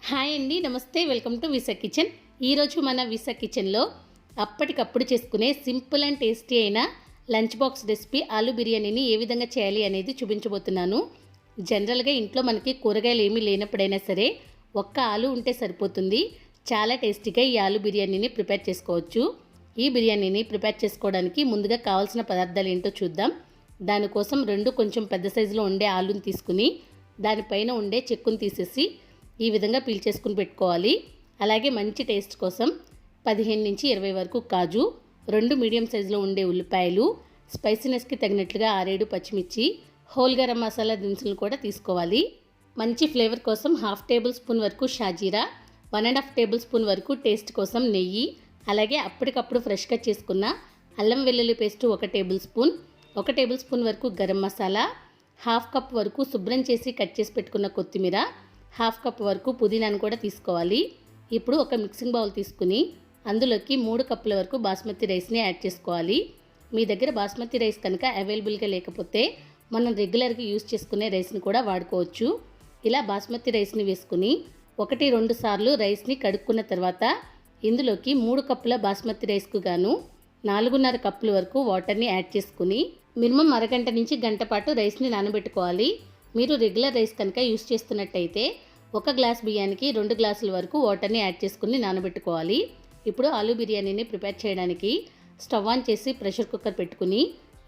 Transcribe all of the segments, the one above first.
Hi అండి, నమస్తే. Welcome to visa kitchen. ఈరోజు మన విసా కిచెన్లో అప్పటికప్పుడు చేసుకునే సింపుల్ అండ్ టేస్టీ అయిన లంచ్ బాక్స్ రెసిపీ ఆలూ బిర్యానీని ఏ విధంగా చేయాలి అనేది చూపించబోతున్నాను. జనరల్గా ఇంట్లో మనకి కూరగాయలు ఏమీ లేనప్పుడైనా సరే ఒక్క ఆలు ఉంటే సరిపోతుంది. చాలా టేస్టీగా ఈ ఆలూ బిర్యానీని ప్రిపేర్ చేసుకోవచ్చు. ఈ బిర్యానీని ప్రిపేర్ చేసుకోవడానికి ముందుగా కావాల్సిన పదార్థాలు ఏంటో చూద్దాం. దానికోసం రెండు కొంచెం పెద్ద సైజులో ఉండే ఆలూని తీసుకుని దానిపైన ఉండే చెక్కును తీసేసి ఈ విధంగా పీల్ చేసుకుని పెట్టుకోవాలి. అలాగే మంచి టేస్ట్ కోసం 15 నుంచి 20 వరకు కాజు, 2 మీడియం సైజులో ఉండే ఉల్లిపాయలు, స్పైసీనెస్కి తగినట్లుగా 6-7 పచ్చిమిర్చి, హోల్ గరం మసాలా దినుసులను కూడా తీసుకోవాలి. మంచి ఫ్లేవర్ కోసం 1/2 టేబుల్ స్పూన్ వరకు షాజీరా, 1.5 టేబుల్ స్పూన్ వరకు టేస్ట్ కోసం నెయ్యి, అలాగే అప్పటికప్పుడు ఫ్రెష్గా చేసుకున్న అల్లం వెల్లుల్లి paste 1 table spoon, 1 table spoon వరకు గరం మసాలా, 1/2 కప్ వరకు శుభ్రం చేసి కట్ చేసి పెట్టుకున్న కొత్తిమీర, 1/2 కప్ వరకు పుదీనాను కూడా తీసుకోవాలి. ఇప్పుడు ఒక మిక్సింగ్ బౌల్ తీసుకుని అందులోకి 3 కప్పుల వరకు బాస్మతి రైస్ని యాడ్ చేసుకోవాలి. మీ దగ్గర బాస్మతి రైస్ కనుక అవైలబుల్గా లేకపోతే మనం రెగ్యులర్గా యూజ్ చేసుకునే రైస్ని కూడా వాడుకోవచ్చు. ఇలా బాస్మతి రైస్ని వేసుకుని 1-2 సార్లు రైస్ని కడుక్కున్న తర్వాత ఇందులోకి 3 కప్పుల బాస్మతి రైస్కు గాను 4.5 కప్పుల వరకు వాటర్ని యాడ్ చేసుకుని మినిమం అరగంట నుంచి గంట పాటు రైస్ని నానబెట్టుకోవాలి. మీరు రెగ్యులర్ రైస్ కనుక యూస్ చేస్తున్నట్టయితే 1 గ్లాస్ బియ్యానికి 2 గ్లాసుల వరకు వాటర్ని యాడ్ చేసుకుని నానబెట్టుకోవాలి. ఇప్పుడు ఆలూ బిర్యానీని ప్రిపేర్ చేయడానికి స్టవ్ ఆన్ చేసి ప్రెషర్ కుక్కర్ పెట్టుకుని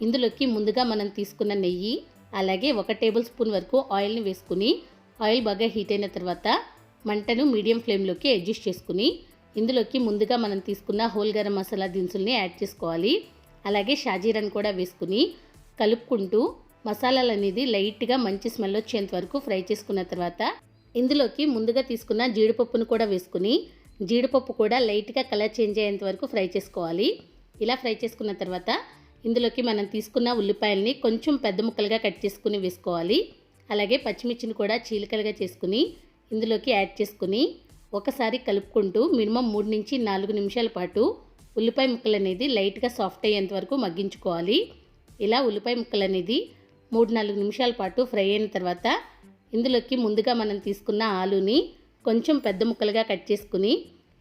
ఇందులోకి ముందుగా మనం తీసుకున్న నెయ్యి, అలాగే 1 టేబుల్ స్పూన్ వరకు ఆయిల్ని వేసుకుని ఆయిల్ బాగా హీట్ అయిన తర్వాత మంటను మీడియం ఫ్లేమ్లోకి అడ్జస్ట్ చేసుకుని ఇందులోకి ముందుగా మనం తీసుకున్న హోల్ గరం మసాలా దినుసుల్ని యాడ్ చేసుకోవాలి. అలాగే షాజీరాను కూడా వేసుకుని కలుపుకుంటూ మసాలాలు అనేది లైట్గా మంచి స్మెల్ వచ్చేంత వరకు ఫ్రై చేసుకున్న తర్వాత ఇందులోకి ముందుగా తీసుకున్న జీడిపప్పును కూడా వేసుకుని జీడిపప్పు కూడా లైట్గా కలర్ చేంజ్ అయ్యేంత వరకు ఫ్రై చేసుకోవాలి. ఇలా ఫ్రై చేసుకున్న తర్వాత ఇందులోకి మనం తీసుకున్న ఉల్లిపాయల్ని కొంచెం పెద్ద ముక్కలుగా కట్ చేసుకుని వేసుకోవాలి. అలాగే పచ్చిమిర్చిని కూడా చీలికలుగా చేసుకుని ఇందులోకి యాడ్ చేసుకుని ఒకసారి కలుపుకుంటూ మినిమం 3 నుంచి 4 నిమిషాల పాటు ఉల్లిపాయ ముక్కలు అనేది లైట్గా సాఫ్ట్ అయ్యేంత వరకు మగ్గించుకోవాలి. ఇలా ఉల్లిపాయ ముక్కలు అనేది 3-4 నిమిషాల పాటు ఫ్రై అయిన తర్వాత ఇందులోకి ముందుగా మనం తీసుకున్న ఆలూని కొంచెం పెద్ద ముక్కలుగా కట్ చేసుకుని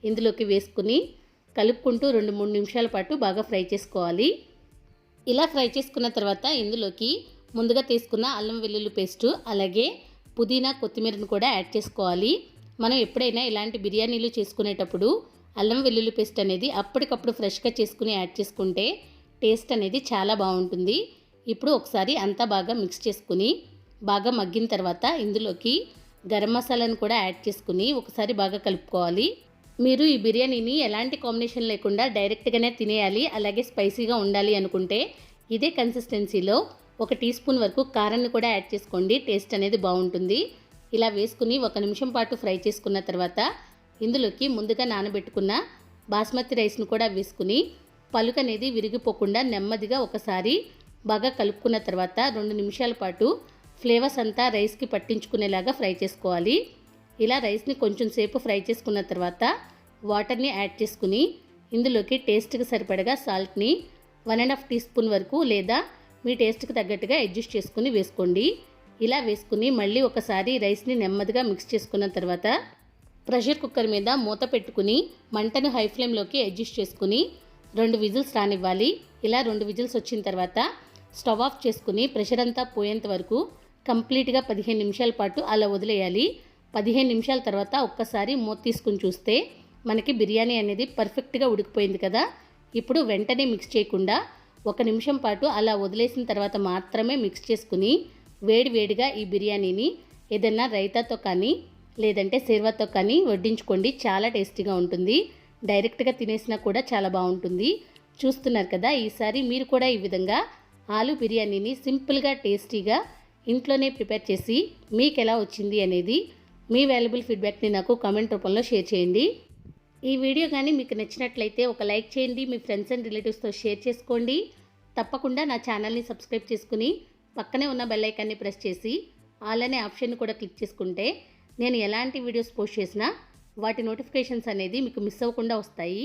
ఇందులోకి వేసుకుని కలుపుకుంటూ 2-3 నిమిషాల పాటు బాగా ఫ్రై చేసుకోవాలి. ఇలా ఫ్రై చేసుకున్న తర్వాత ఇందులోకి ముందుగా తీసుకున్న అల్లం వెల్లుల్లి పేస్టు, అలాగే పుదీనా కొత్తిమీరను కూడా యాడ్ చేసుకోవాలి. మనం ఎప్పుడైనా ఇలాంటి బిర్యానీలు చేసుకునేటప్పుడు అల్లం వెల్లుల్లి పేస్ట్ అనేది అప్పటికప్పుడు ఫ్రెష్గా చేసుకుని యాడ్ చేసుకుంటే టేస్ట్ అనేది చాలా బాగుంటుంది. ఇప్పుడు ఒకసారి అంతా బాగా మిక్స్ చేసుకుని బాగా మగ్గిన తర్వాత ఇందులోకి గరం మసాలాను కూడా యాడ్ చేసుకుని ఒకసారి బాగా కలుపుకోవాలి. మీరు ఈ బిర్యానీని ఎలాంటి కాంబినేషన్ లేకుండా డైరెక్ట్గానే తినేయాలి, అలాగే స్పైసీగా ఉండాలి అనుకుంటే ఇదే కన్సిస్టెన్సీలో 1 టీ స్పూన్ వరకు కారాన్ని కూడా యాడ్ చేసుకోండి. టేస్ట్ అనేది బాగుంటుంది. ఇలా వేసుకుని 1 నిమిషం పాటు ఫ్రై చేసుకున్న తర్వాత ఇందులోకి ముందుగా నానబెట్టుకున్న బాస్మతి రైస్ను కూడా వేసుకుని పలుకు అనేది విరిగిపోకుండా నెమ్మదిగా ఒకసారి బాగా కలుపుకున్న తర్వాత 2 నిమిషాల పాటు ఫ్లేవర్స్ అంతా రైస్కి పట్టించుకునేలాగా ఫ్రై చేసుకోవాలి. ఇలా రైస్ని కొంచెం సేపు ఫ్రై చేసుకున్న తర్వాత వాటర్ని యాడ్ చేసుకుని ఇందులోకి టేస్ట్కి సరిపడగా సాల్ట్ని 1.5 టీ స్పూన్ వరకు లేదా మీ టేస్ట్కి తగ్గట్టుగా అడ్జస్ట్ చేసుకుని వేసుకోండి. ఇలా వేసుకుని మళ్ళీ ఒకసారి రైస్ని నెమ్మదిగా మిక్స్ చేసుకున్న తర్వాత ప్రెషర్ కుక్కర్ మీద మూత పెట్టుకుని మంటను హై ఫ్లేమ్లోకి అడ్జస్ట్ చేసుకుని 2 విజిల్స్ రానివ్వాలి. ఇలా 2 విజిల్స్ వచ్చిన తర్వాత స్టవ్ ఆఫ్ చేసుకుని ప్రెషర్ అంతా పోయేంత వరకు కంప్లీట్గా 15 నిమిషాల పాటు అలా వదిలేయాలి. 15 నిమిషాల తర్వాత ఒక్కసారి మూత తీసుకుని చూస్తే మనకి బిర్యానీ అనేది పర్ఫెక్ట్గా ఉడికిపోయింది కదా. ఇప్పుడు వెంటనే మిక్స్ చేయకుండా 1 నిమిషం పాటు అలా వదిలేసిన తర్వాత మాత్రమే మిక్స్ చేసుకుని వేడివేడిగా ఈ బిర్యానీని ఏదైనా రైతాతో కానీ లేదంటే సేర్వాతో కానీ వడ్డించుకోండి. చాలా టేస్టీగా ఉంటుంది. డైరెక్ట్గా తినేసినా కూడా చాలా బాగుంటుంది. చూస్తున్నారు కదా, ఈసారి మీరు కూడా ఈ విధంగా ఆలూ బిర్యానీని సింపుల్గా టేస్టీగా ఇంట్లోనే ప్రిపేర్ చేసి మీకు ఎలా వచ్చింది అనేది మీ వాల్యుబుల్ ఫీడ్బ్యాక్ని నాకు కామెంట్ రూపంలో షేర్ చేయండి. ఈ వీడియో కానీ మీకు నచ్చినట్లయితే ఒక లైక్ చేయండి. మీ ఫ్రెండ్స్ అండ్ రిలేటివ్స్తో షేర్ చేసుకోండి. తప్పకుండా నా ఛానల్ని సబ్స్క్రైబ్ చేసుకుని పక్కనే ఉన్న బెల్ ఐకాన్ని ప్రెస్ చేసి ఆల్ అనే ఆప్షన్ని కూడా క్లిక్ చేసుకుంటే నేను ఎలాంటి వీడియోస్ పోస్ట్ చేసినా వాటి నోటిఫికేషన్స్ అనేది మీకు మిస్ అవ్వకుండా వస్తాయి.